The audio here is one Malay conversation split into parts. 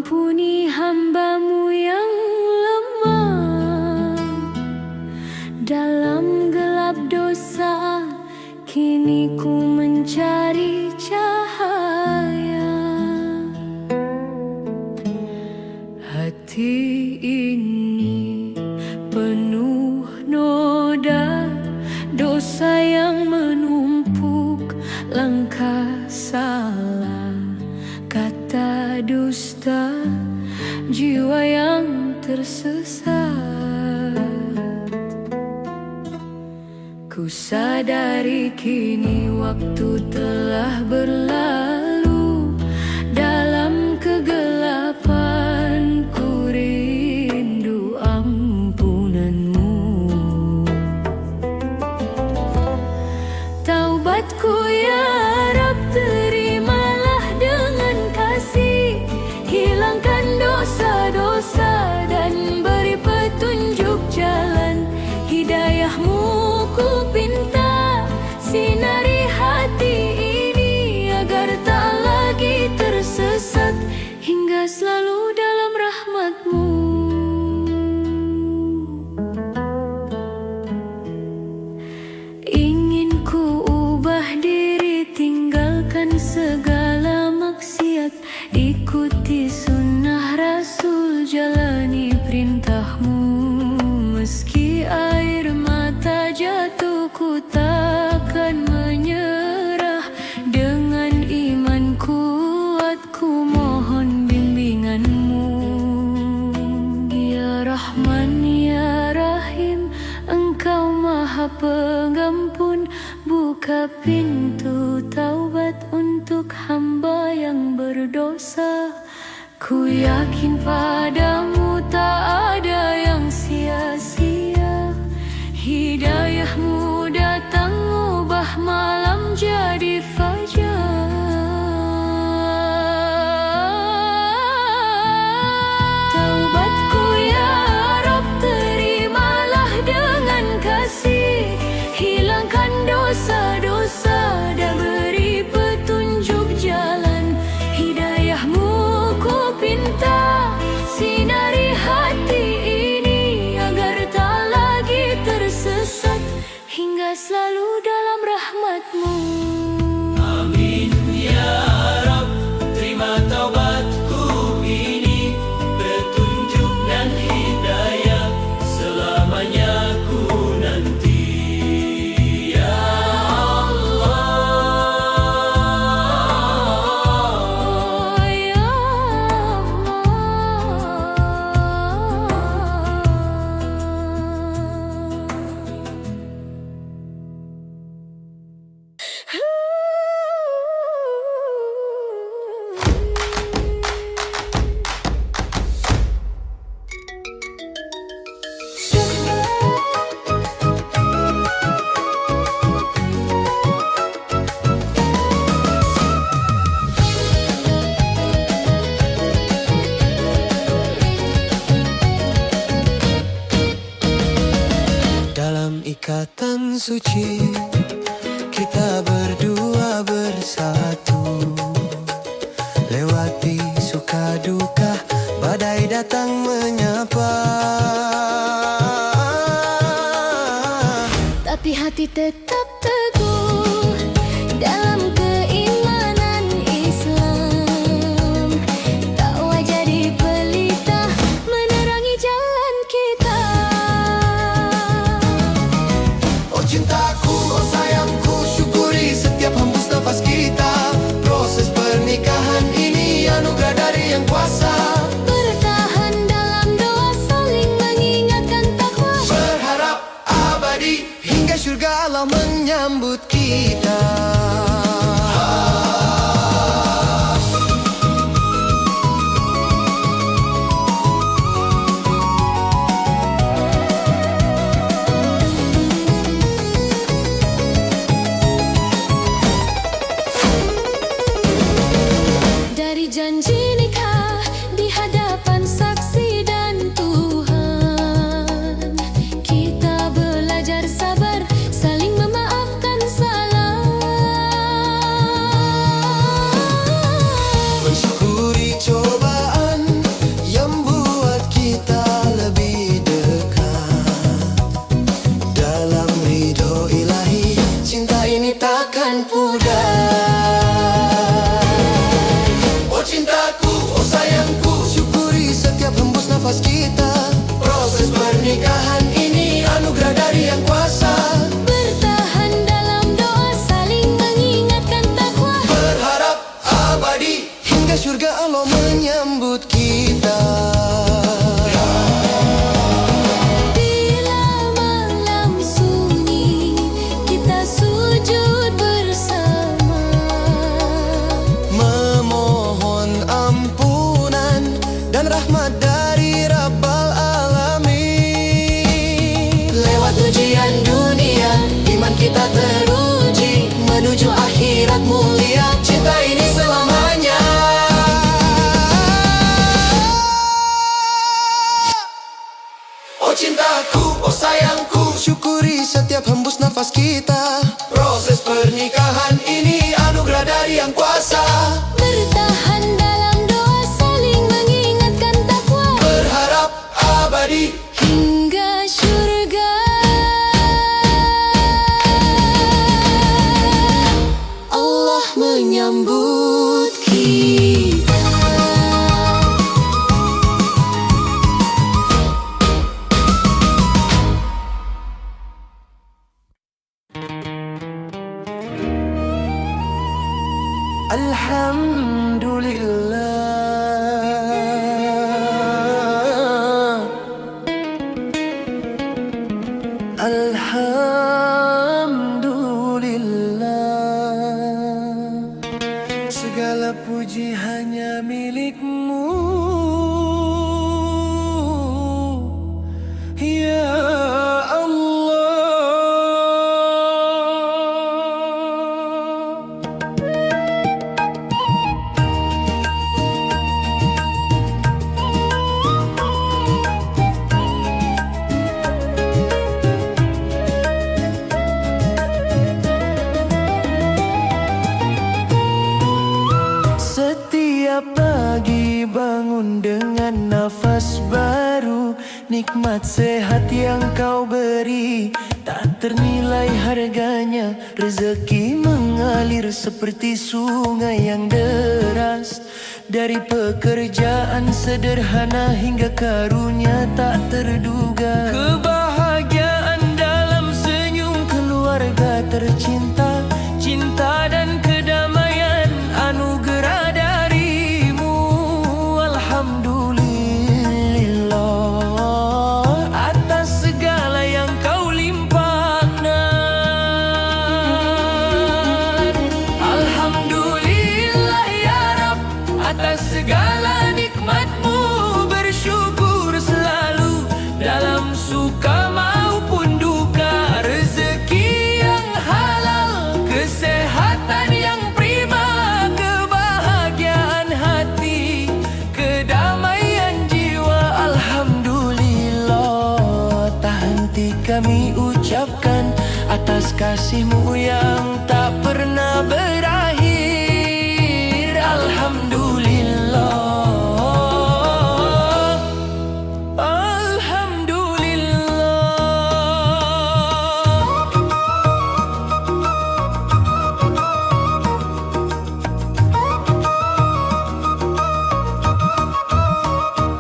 ampuni hamba-Mu yang lemah. Dalam gelap dosa, kini ku mencari cahaya. Hati ini penuh noda dosa yang menumpuk, langkah salah, kata dusta, jiwa yang tersesat. Ku sadari kini waktu telah berlalu. Dalam kegelapan ku rindu ampunan-Mu. Taubatku ya Rab, terimalah dengan kasih. Hilangkan dosa-dosa dan beri petunjuk jalan. Hidayah-Mu ku pinta, sinari hati ini agar tak lagi tersesat, hingga selalu dalam rahmat-Mu. Ingin ku ubah diri, tinggalkan segala maksiat, ikuti sunnah Rasul, jalani perintah-Mu. Meski air mata jatuh, ku takkan menyerah. Dengan iman kuat, ku mohon bimbingan-Mu. Ya Rahman, Ya Rahim, Engkau Maha Pengampun. Buka pintu taubat untuk hamba yang berdosa. Ku yakin padamu tak ada yang sia-sia. Hidayah-Mu datang, ubah malam jadi fajar. Taubatku ya Rab, terimalah dengan kasih. Hilangkan dosa-dosa dan beri petunjuk jalan. Hidayah-Mu ku pinta, sinari hati ini agar tak lagi tersesat, hingga selalu dalam rahmat-Mu. Amin ya Rab, terima taubatku ini. Petunjuk dan hidayah selamanya ku nanti. Ya Allah, Ya Dalam ikatan suci, kita berdua bersatu. Lewati suka duka, badai datang menyapa. Tapi hati tetap teguh dalam keimanan Islam. Tak wajah di pelita menerangi jalan kita. Oh cintaku, oh sayangku, syukuri setiap hembus nafas kita. Proses pernikahan ini anugerah dari Yang Kuasa. Bertahan dalam doa syurga Allah menyambut kita. Bila malam sunyi, kita sujud bersama, Memohon ampunan dan rahmat dari Rabbal Alamin. Lewat ujian dunia, iman kita teruji, menuju akhirat mulia, cinta ini selamanya. Oh cintaku, oh sayangku, syukuri setiap hembus nafas kita. Proses pernikahan ini anugerah dari Yang Kuasa. bertahan dalam doa, saling mengingatkan takwa, Berharap abadi. hingga syurga. Allah menyambut kita. Alhamdulillah, Alhamdulillah, segala puji hanya milik-Mu, ya Allah. Setiap pagi bangun dengan nafas baru, nikmat sehat yang Kau beri tak ternilai harganya. Rezeki mengalir seperti sungai yang deras, dari pekerjaan sederhana hingga karunia tak terduga. Kebahagiaan dalam senyum keluarga tercinta, cinta dan kedamaian anugerah dari-Mu. Alhamdulillah atas segala yang Kau limpahkan. Alhamdulillah ya Rab atas segala nikmat-Mu, bersyukur selalu dalam suka maupun duka. Rezeki yang halal, kesehatan yang prima, kebahagiaan hati, kedamaian jiwa. Alhamdulillah tak henti kami ucapkan atas kasih-Mu yang tak pernah berakhir. Alhamdulillah,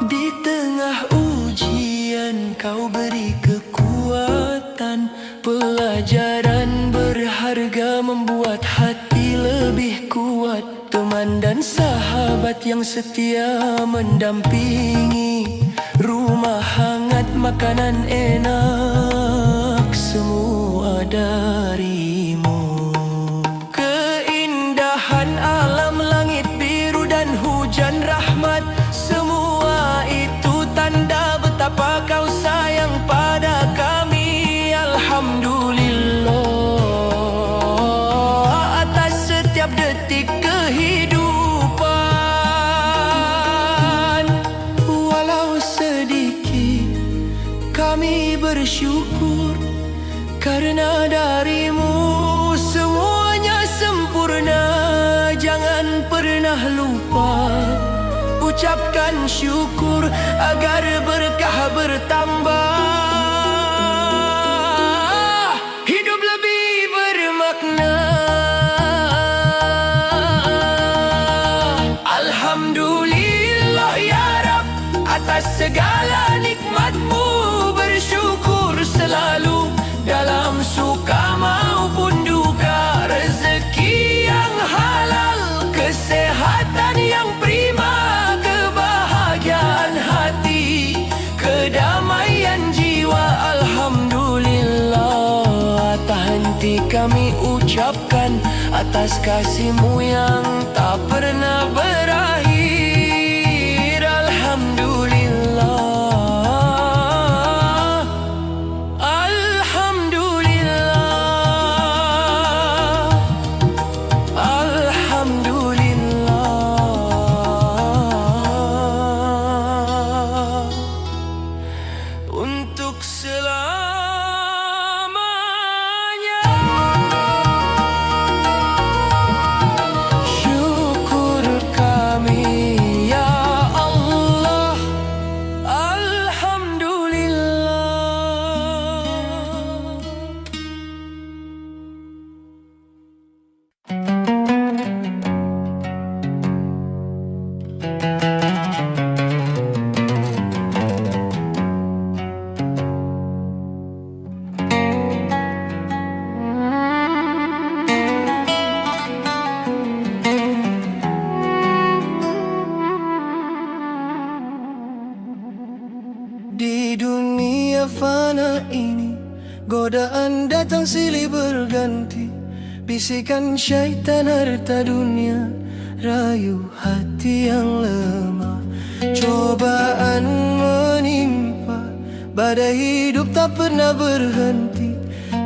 di tengah ujian Kau beri kekuatan, pelajaran berharga membuat hati lebih kuat. Teman dan sahabat yang setia mendampingi, rumah hangat, makanan enak, semua dari-Mu. Keindahan alam, langit biru dan hujan rahmat, semua itu tanda betapa Kau sayang pada kami. Alhamdulillah atas setiap detik kehidupan. Walau sedikit kami bersyukur, karena dari-Mu semuanya sempurna. Jangan pernah lupa ucapkan syukur agar berkah bertambah, hidup lebih bermakna. Alhamdulillah ya Rab atas segala nikmat-Mu, bersyukur selalu dalam suka maupun duka. Rezeki yang halal, kesehatan yang prima, belas kasih-Mu yang tak pernah berakhir. Alhamdulillah, Alhamdulillah, Alhamdulillah, untuk selamanya. Syukur kami ya Allah, Alhamdulillah. Di dunia fana ini, godaan datang silih berganti. Bisikan syaitan harta dunia, rayu hati yang lemah. Cobaan menimpa, badai hidup tak pernah berhenti.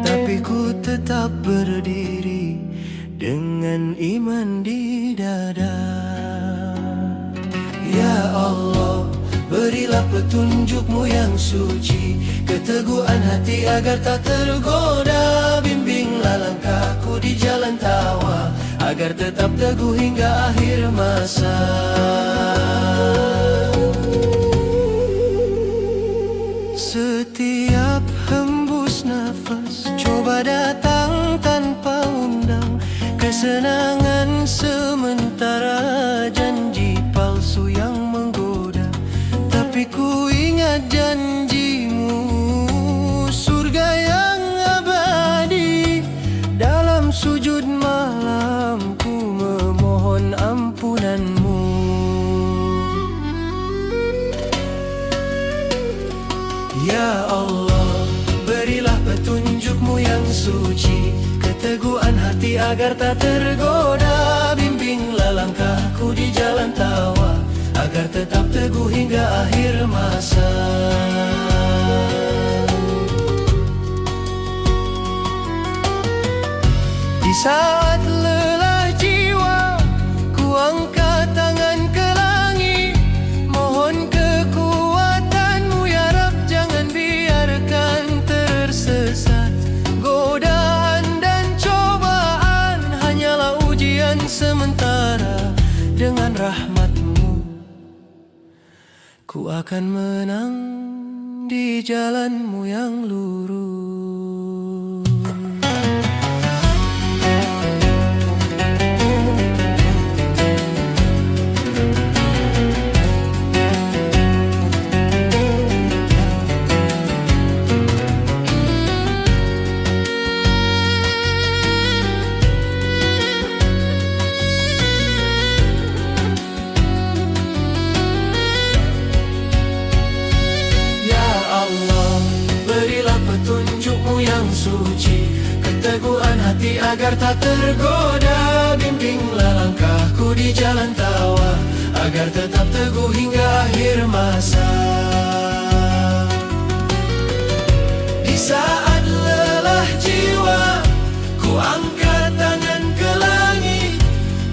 Tapi ku tetap berdiri dengan iman di dada. Ya Allah, berilah petunjuk-Mu yang suci, keteguhan hati agar tak tergoda. Bimbinglah langkahku di jalan tawa, agar tetap teguh hingga akhir masa. Setiap hembus nafas, coba datang tanpa undang. Kesenangan sementara, janji palsu yang menggoda. Tapi ku ingat janji-Mu, surga yang abadi. Dalam sujud malam ku memohon ampunan-Mu. Ya Allah, berilah petunjuk-Mu yang suci, keteguhan hati agar tak tergoda. Bimbinglah langkahku di jalan tawa, agar tetap teguh hingga akhir masa. Di saat lelah jiwa, ku angkat tangan ke langit. Mohon kekuatan-Mu ya Rab, jangan biarkan tersesat. Godaan dan cobaan hanyalah ujian sementara. Dengan rahmat-Mu ku akan menang di jalan-Mu yang lurus. Petunjuk-Mu yang suci, keteguhan hati agar tak tergoda. Bimbinglah langkahku di jalan tawa, agar tetap teguh hingga akhir masa. Di saat lelah jiwa, ku angkat tangan ke langit.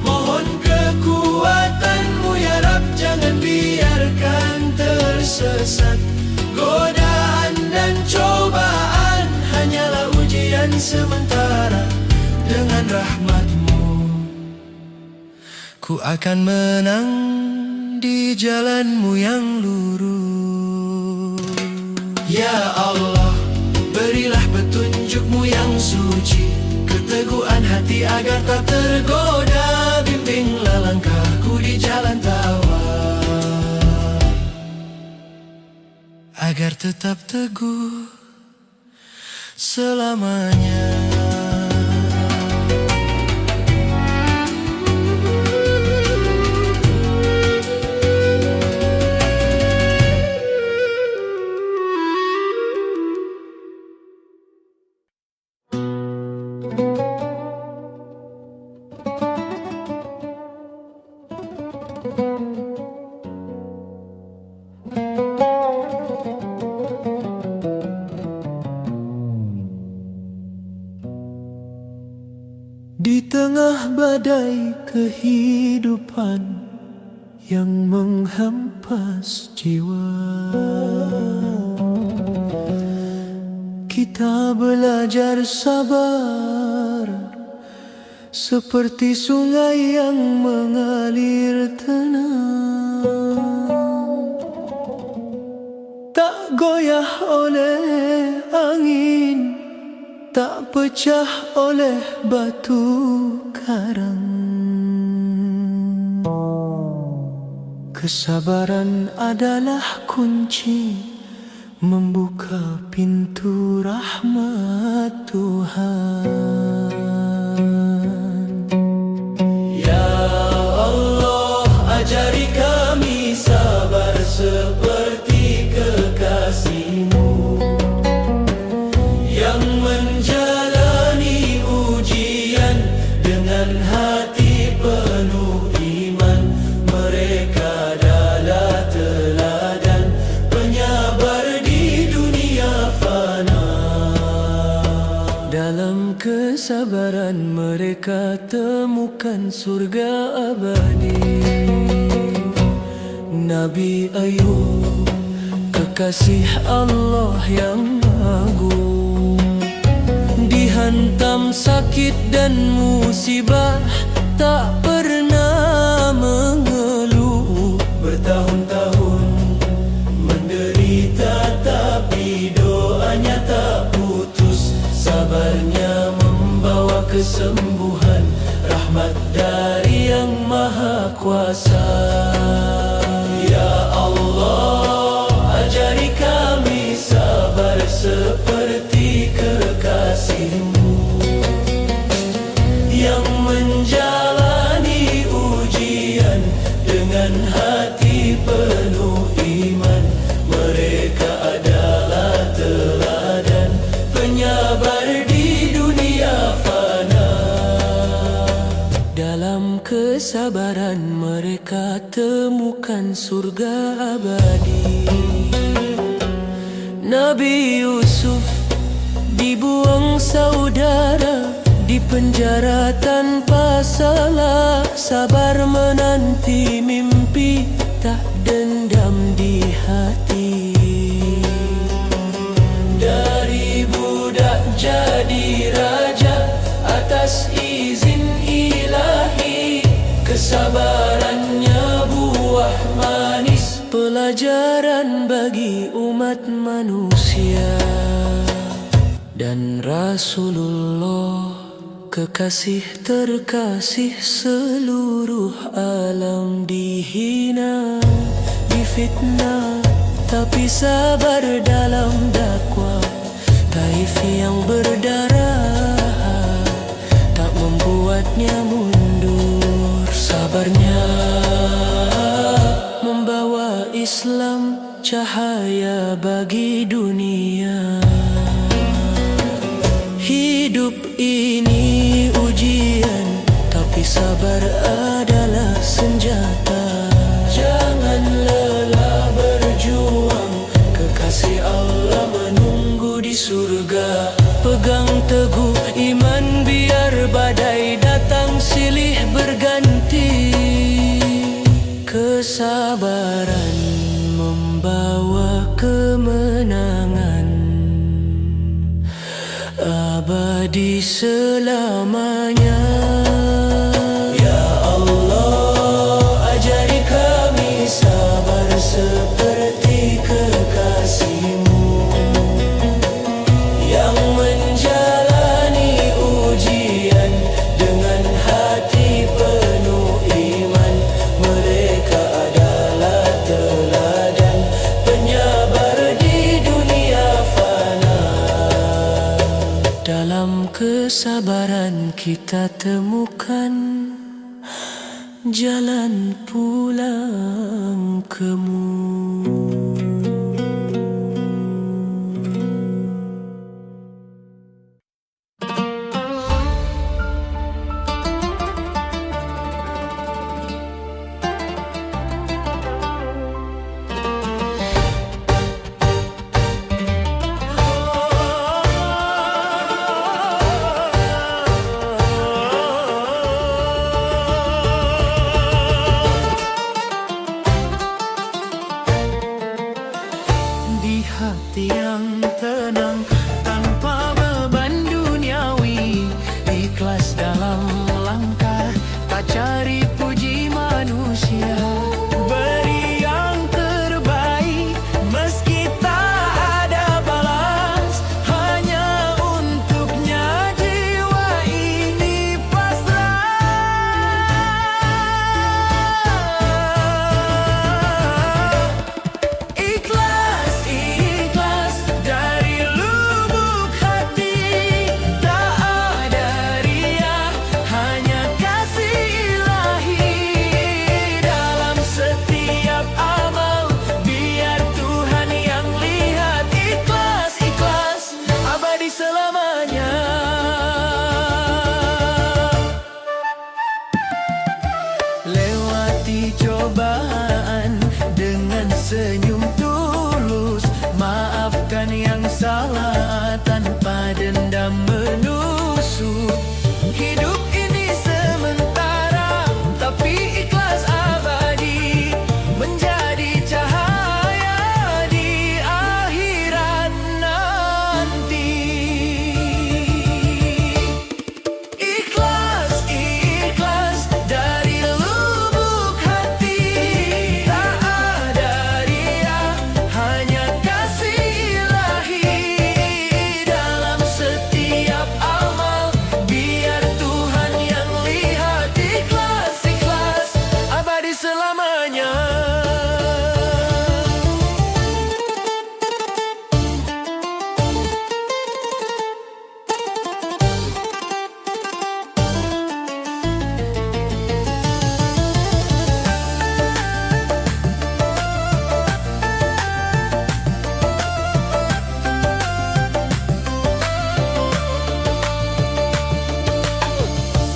Mohon kekuatan-Mu ya Rab, jangan biarkan tersesat. Godaan dan cobaan hanyalah ujian sementara. Dengan rahmat-Mu ku akan menang di jalan-Mu yang lurus. Ya Allah, berilah petunjuk-Mu yang suci, keteguhan hati agar tak tergoda. Bimbinglah langkahku di jalan tawa, agar tetap teguh selamanya. badai kehidupan yang menghempas jiwa. Kita belajar sabar seperti sungai yang mengalir tenang, tak goyah oleh angin, tak pecah oleh batu karang. Kesabaran adalah kunci membuka pintu rahmat Tuhan. Ya Allah, ajari kami sabar seperti kekasih-Mu yang menjalani ujian dengan hati penuh iman. Mereka adalah teladan penyabar di dunia fana. Dalam kesabaran mereka temukan surga abadi. Nabi Ayub, kekasih Allah yang agung, dihantam sakit dan musibah, tak pernah mengeluh. Bertahun-tahun menderita, tapi doanya tak putus. Sabarnya membawa kesembuhan, rahmat dari Yang Maha Kuasa. Ya Allah, ajari kami sabar seperti kekasih-Mu yang menjalani ujian dengan hati penuh iman. Mereka adalah teladan penyabar di dunia fana. Dalam kesabaran mereka temukan surga abadi. Nabi Yusuf dibuang saudara, di penjara tanpa salah. Sabar menanti mimpi, tak dendam di hati. Dari budak jadi raja atas izin ilahi. Kesabarannya buah manis, pelajaran bagi umat manusia. Dan Rasulullah, kekasih terkasih seluruh alam, dihina, difitnah, tapi sabar dalam dakwah. Taif yang berdarah tak membuatnya mundur. Sabarnya membawa Islam cahaya bagi dunia. Hidup ini ujian, tapi sabar adalah senjata. Jangan lelah berjuang, kekasih Allah menunggu di surga. Pegang teguh iman, biar badai datang silih berganti. Kesabaran membawa kemenangan abadi selamanya. Ya Allah, ajari kami sabar seperti kekasih-Mu yang menjalani ujian dengan hati penuh iman. Mereka adalah teladan penyabar di dunia fana. Dalam kesabaran kita temukan jalan pulang kemu. dipuji manusia. Beri yang terbaik meski tak ada balas, hanya untuknya jiwa ini pasrah. Ikhlas, ikhlas dari lubuk hati, tak ada riak, hanya kasih ilahi dalam setiap amal. Biar Tuhan yang lihat, ikhlas, ikhlas abadi selamanya. Lewati cobaan dengan senyum tulus, maafkan yang salah tanpa dendam menusuk. Hidup ini sementara, tapi ikhlas abadi, menjadi cahaya di akhirat nanti. Ikhlas, ikhlas dari lubuk hati, tak ada riak, hanya kasih ilahi dalam setiap amal. Biar Tuhan yang lihat, ikhlas, ikhlas abadi selamanya.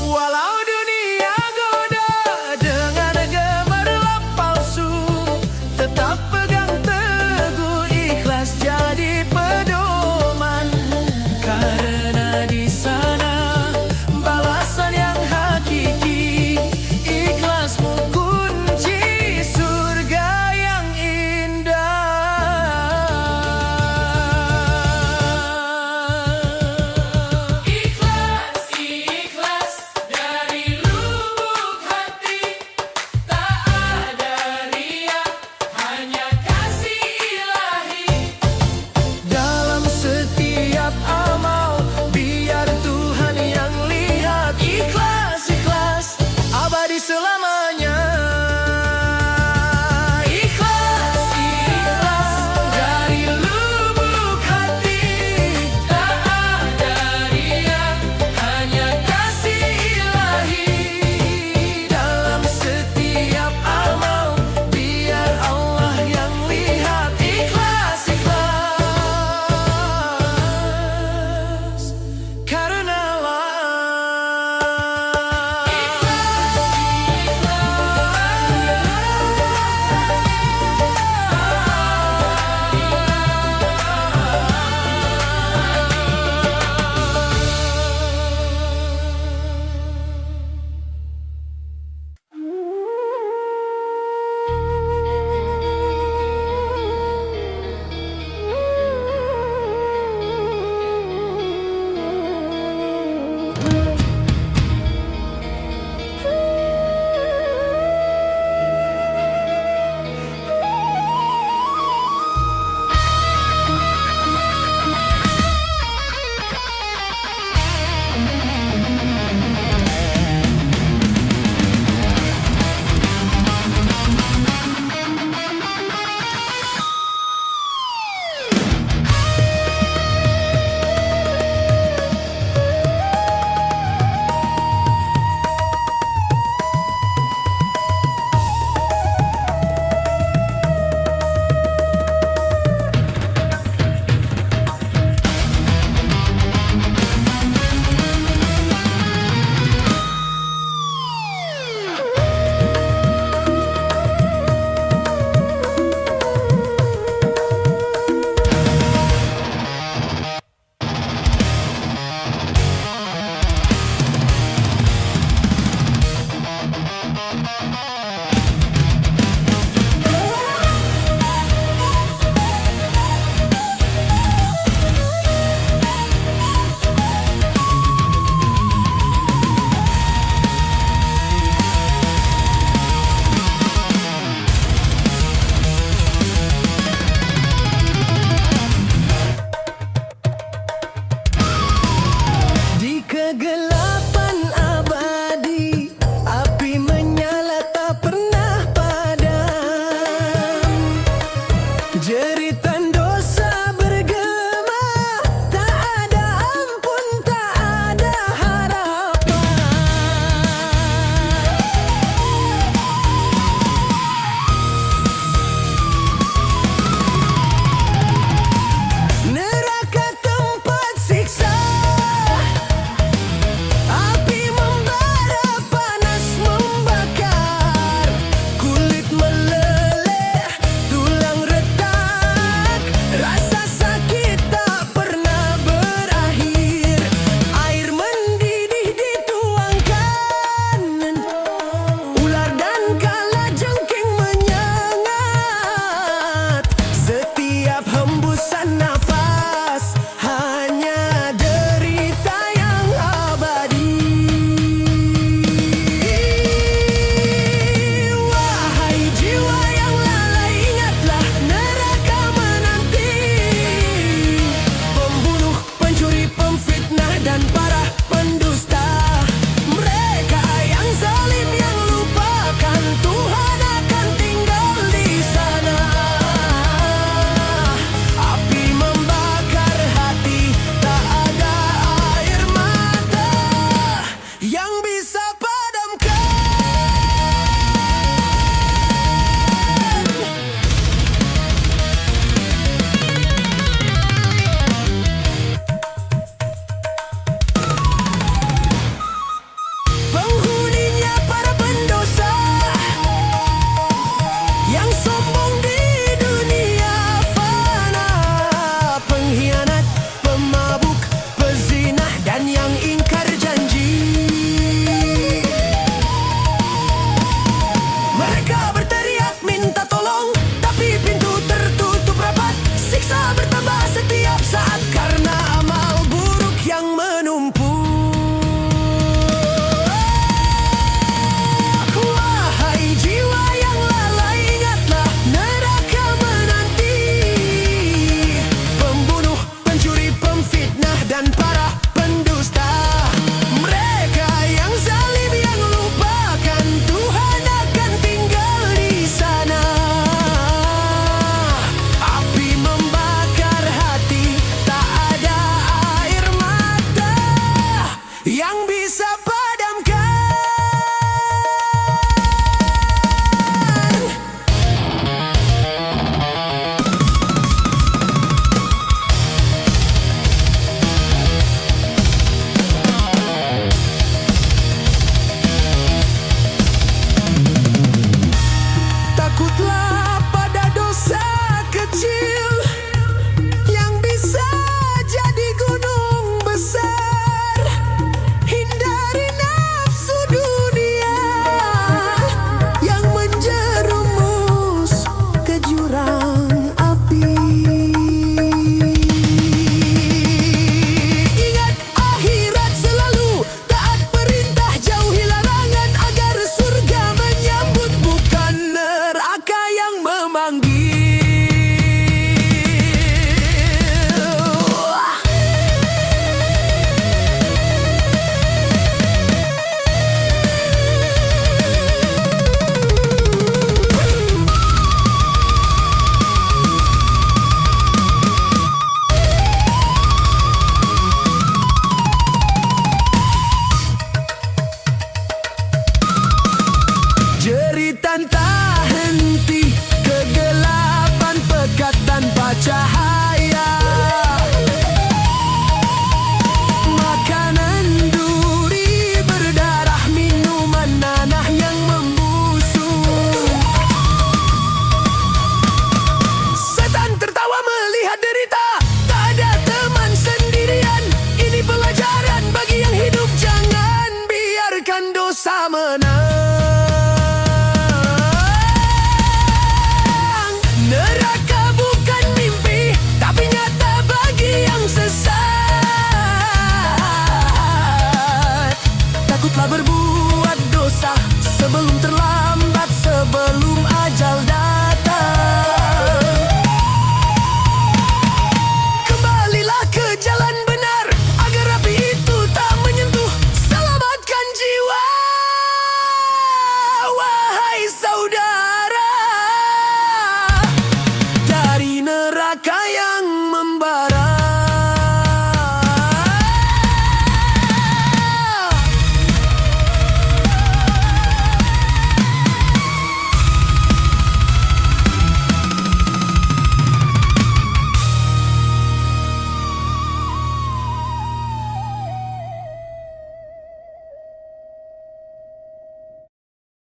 Walau dunia goda dengan gemerlap palsu, tetap pegang teguh ikhlas jadi pedoman. Karena di sana balasan yang hakiki, ikhlasmu kunci surga yang indah. Ikhlas, ikhlas dari lubuk hati, tak ada riak, hanya kasih ilahi dalam setiap amal. Biar Tuhan yang lihat, ikhlas, ikhlas abadi selamanya.